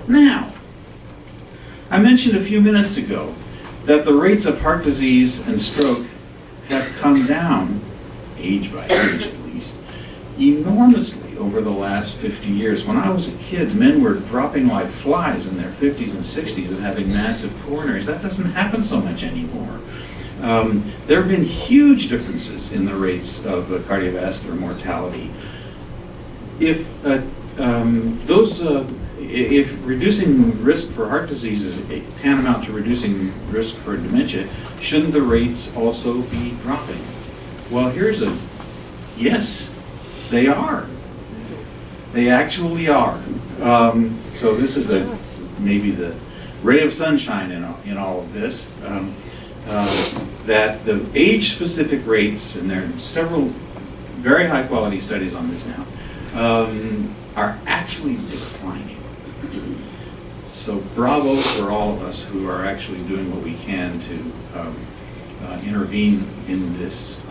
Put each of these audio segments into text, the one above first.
Now, I mentioned a few minutes ago that the rates of heart disease and stroke have come down, age by age at least, enormously over the last 50 years. When I was a kid, men were dropping like flies in their 50s and 60s and having massive coronaries. That doesn't happen so much anymore. There have been huge differences in the rates of cardiovascular mortality. If reducing risk for heart disease is tantamount to reducing risk for dementia, shouldn't the rates also be dropping? Well, here's a yes, they are. They actually are. So this is maybe the ray of sunshine in all of this. That the age-specific rates, and there are several very high-quality studies on this now, are actually declining. So bravo for all of us who are actually doing what we can to intervene in this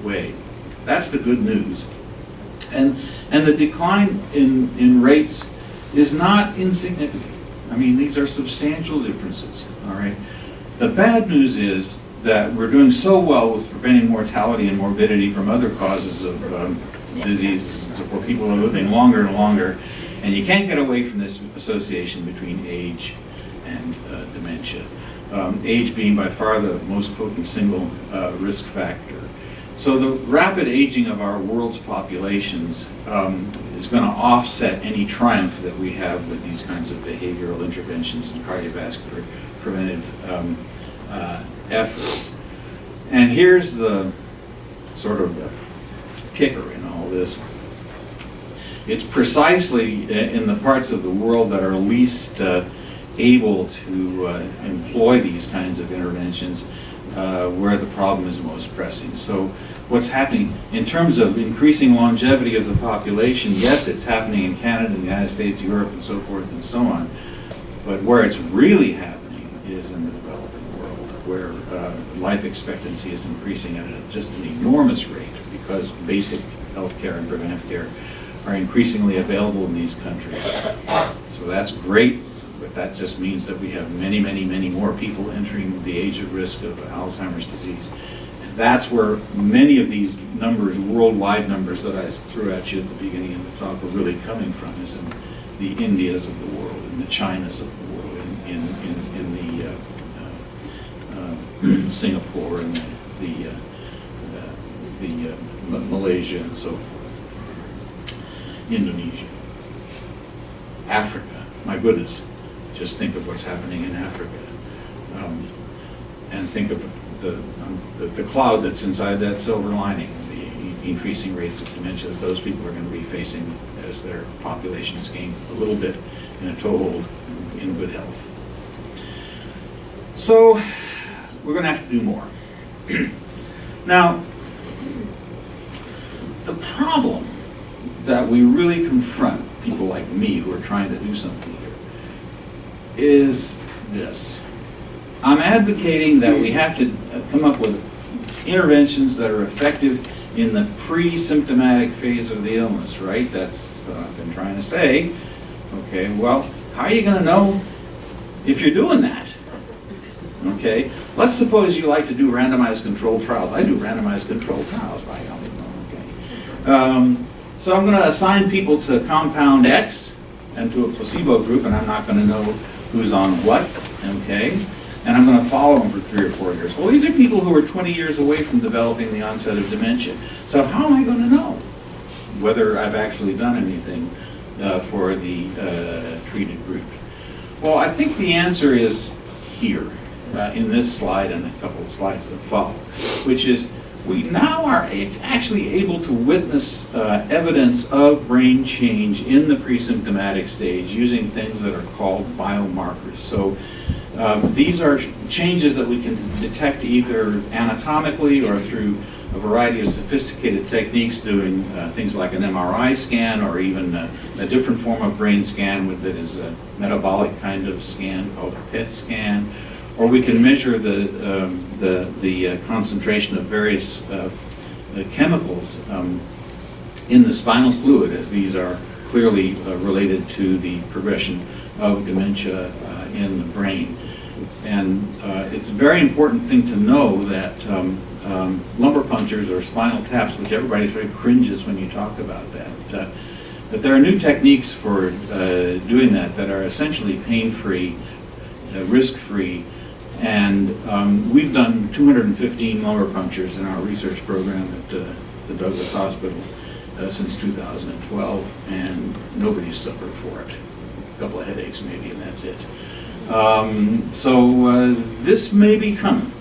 way. That's the good news. And the decline in rates is not insignificant. I mean, these are substantial differences, all right? The bad news is that we're doing so well with preventing mortality and morbidity from other causes of diseases and so forth. People are living longer and longer, and you can't get away from this association between age and dementia. Age being by far the most potent single risk factor. So the rapid aging of our world's populations is going to offset any triumph that we have with these kinds of behavioral interventions and cardiovascular preventive efforts. And here's the sort of the kicker in all this. It's precisely in the parts of the world that are least able to employ these kinds of interventions where the problem is most pressing. So what's happening in terms of increasing longevity of the population, yes, it's happening in Canada, the United States, Europe, and so forth and so on. But where it's really happening is in the developing world, where life expectancy is increasing at just an enormous rate because basic health care and preventive care are increasingly available in these countries. So that's great, but that just means that we have many, many, many more people entering the age of risk of Alzheimer's disease. And that's where many of these numbers, worldwide numbers that I threw at you at the beginning of the talk, are really coming from, is in the Indias of the world, in the Chinas of the world, in the Singapore and the Malaysia and so forth, Indonesia, Africa. My goodness, just think of what's happening in Africa, and think of the cloud that's inside that silver lining, the increasing rates of dementia that those people are going to be facing as their populations gain a little bit in a toehold in good health. So we're going to have to do more. Now, the problem that we really confront, people like me who are trying to do something here, is this. I'm advocating that we have to come up with interventions that are effective in the pre-symptomatic phase of the illness, right? That's what I've been trying to say. Okay, well, how are you going to know if you're doing that? Okay, let's suppose you like to do randomized controlled trials. I do randomized controlled trials, by golly. Okay. So I'm going to assign people to compound X and to a placebo group, and I'm not going to know who's on what, okay? And I'm going to follow them for 3 or 4 years. Well, these are people who are 20 years away from developing the onset of dementia. So how am I going to know whether I've actually done anything for the treated group? Well, I think the answer is here, in this slide and a couple of slides that follow, which is we now are actually able to witness evidence of brain change in the pre-symptomatic stage using things that are called biomarkers. So these are changes that we can detect either anatomically or through a variety of sophisticated techniques, doing things like an MRI scan or even a different form of brain scan that is a metabolic kind of scan called a PET scan. Or we can measure the concentration of various chemicals in the spinal fluid, as these are clearly related to the progression of dementia in the brain. And it's a very important thing to know that lumbar punctures or spinal taps, which everybody sort of cringes when you talk about that, but there are new techniques for doing that are essentially pain-free, risk-free, and we've done 215 lumbar punctures in our research program at the Douglas Hospital since 2012, and nobody's suffered for it. A couple of headaches maybe, and that's it. So this may be coming,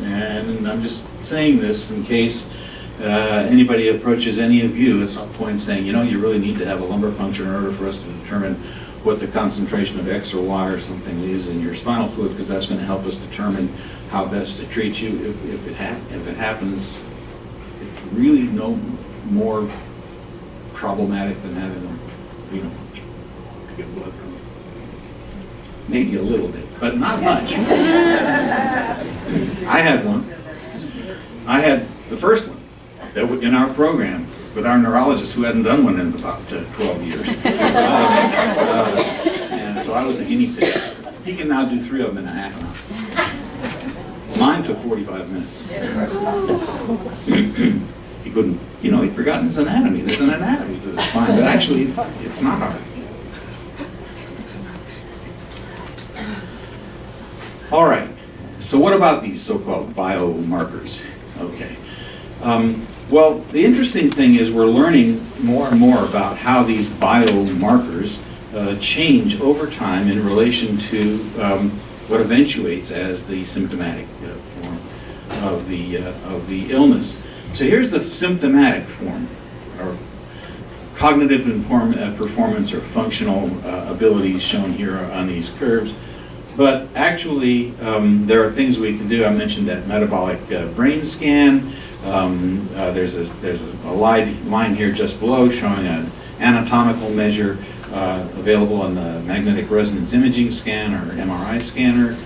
and I'm just saying this in case anybody approaches any of you at some point saying, you know, you really need to have a lumbar puncture in order for us to determine what the concentration of X or Y or something is in your spinal fluid, because that's going to help us determine how best to treat you. If it happens, it's really no more problematic than having a, you know, to get blood from it. Maybe a little bit, but not much. I had one. I had the first one that in our program with our neurologist who hadn't done one in about 12 years. And so I was the guinea pig. He can now do 3 of them in a half an hour. Mine took 45 minutes. He couldn't, you know, he'd forgotten his anatomy. There's an anatomy to the spine, but actually it's not hard. All right, so what about these so-called biomarkers? Okay. Well, the interesting thing is we're learning more and more about how these biomarkers change over time in relation to what eventuates as the symptomatic form of the illness. So here's the symptomatic form, or cognitive performance or functional abilities shown here on these curves. But actually, there are things we can do. I mentioned that metabolic brain scan. There's a line here just below showing an anatomical measure available on the magnetic resonance imaging scan or MRI scanner.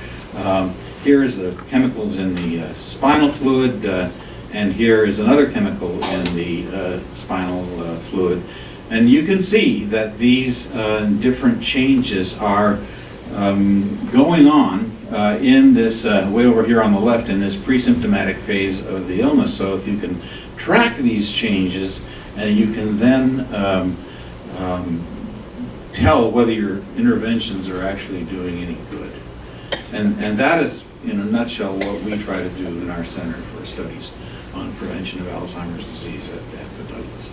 Here's the chemicals in the spinal fluid, and here is another chemical in the spinal fluid. And you can see that these different changes are going on in this, way over here on the left, in this pre-symptomatic phase of the illness. So if you can track these changes, you can then tell whether your interventions are actually doing any good. And that is, in a nutshell, what we try to do in our Center for Studies on Prevention of Alzheimer's Disease at the Douglas.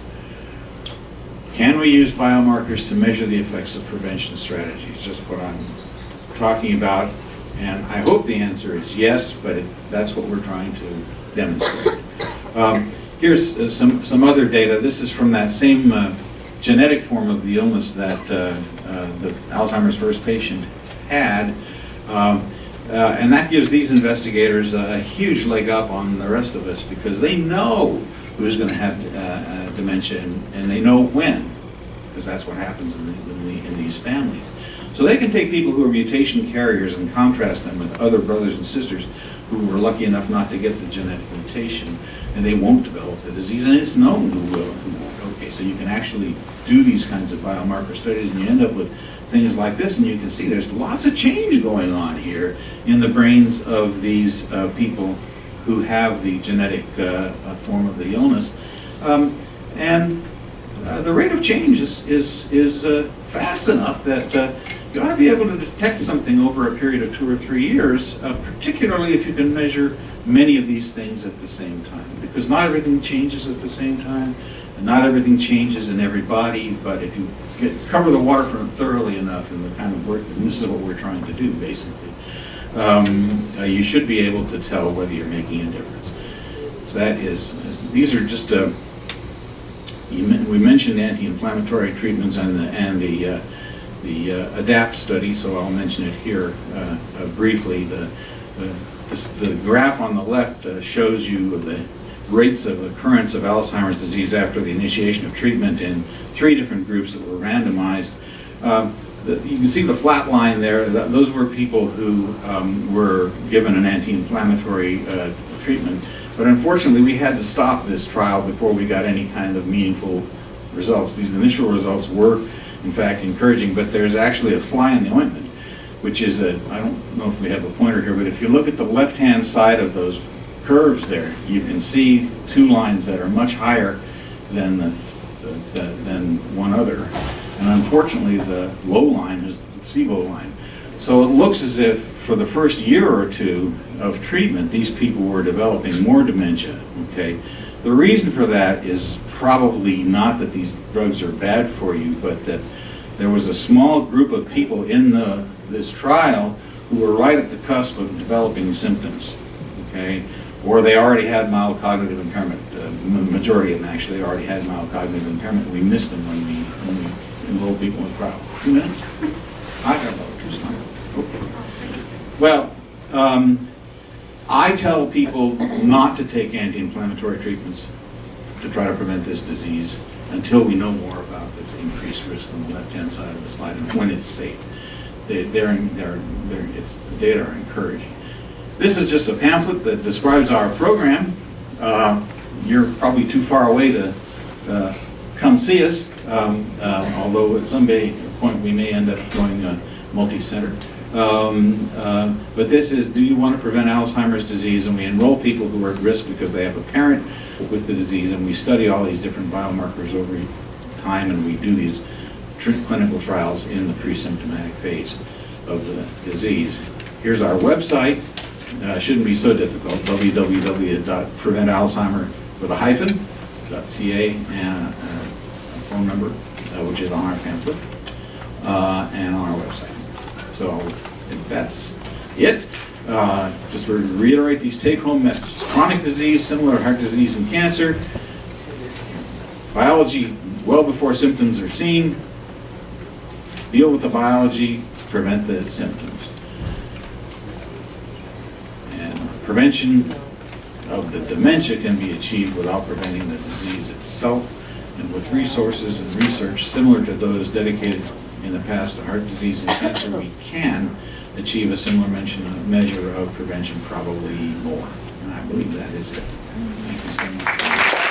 Can we use biomarkers to measure the effects of prevention strategies? Just what I'm talking about. And I hope the answer is yes, but that's what we're trying to demonstrate. Here's some other data. This is from that same genetic form of the illness that the Alzheimer's first patient had. And that gives these investigators a huge leg up on the rest of us, because they know who's going to have dementia, and they know when, because that's what happens in these families. So they can take people who are mutation carriers and contrast them with other brothers and sisters who were lucky enough not to get the genetic mutation, and they won't develop the disease, and it's known who will and who won't. Okay, so you can actually do these kinds of biomarker studies, and you end up with things like this, and you can see there's lots of change going on here in the brains of these people who have the genetic form of the illness. And the rate of change is fast enough that you ought to be able to detect something over a period of 2 or 3 years, particularly if you can measure many of these things at the same time. Because not everything changes at the same time, and not everything changes in every body, but if you cover the waterfront thoroughly enough in the kind of work, and this is what we're trying to do basically, you should be able to tell whether you're making a difference. So that is, these are just, we mentioned anti-inflammatory treatments and the ADAPT study, so I'll mention it here briefly. The graph on the left shows you the rates of occurrence of Alzheimer's disease after the initiation of treatment in 3 different groups that were randomized. You can see the flat line there. Those were people who were given an anti-inflammatory treatment. But unfortunately, we had to stop this trial before we got any kind of meaningful results. These initial results were, in fact, encouraging, but there's actually a fly in the ointment, which is I don't know if we have a pointer here, but if you look at the left-hand side of those curves there, you can see two lines that are much higher than than one other. And unfortunately, the low line is the placebo line. So it looks as if for the first year or two of treatment, these people were developing more dementia, okay? The reason for that is probably not that these drugs are bad for you, but that there was a small group of people in this trial who were right at the cusp of developing symptoms, okay? Or they already had mild cognitive impairment. The majority of them actually already had mild cognitive impairment. We missed them when we enrolled people in the trial. 2 minutes? I got about 2 slides. Okay. Well, I tell people not to take anti-inflammatory treatments to try to prevent this disease until we know more about this increased risk on the left-hand side of the slide and when it's safe. The data are encouraging. This is just a pamphlet that describes our program. You're probably too far away to come see us, although at some point we may end up going multi-center. But this is, do you want to prevent Alzheimer's disease? And we enroll people who are at risk because they have a parent with the disease, and we study all these different biomarkers over time, and we do these clinical trials in the pre-symptomatic phase of the disease. Here's our website. Shouldn't be so difficult, www.preventalzheimer.ca, and a phone number, which is on our pamphlet, and on our website. So if that's it, just to reiterate these take-home messages. Chronic disease, similar to heart disease and cancer. Biology well before symptoms are seen. Deal with the biology, prevent the symptoms. Prevention of the dementia can be achieved without preventing the disease itself, and with resources and research similar to those dedicated in the past to heart disease and cancer, we can achieve a similar measure of prevention, probably more. And I believe that is it. Thank you so much.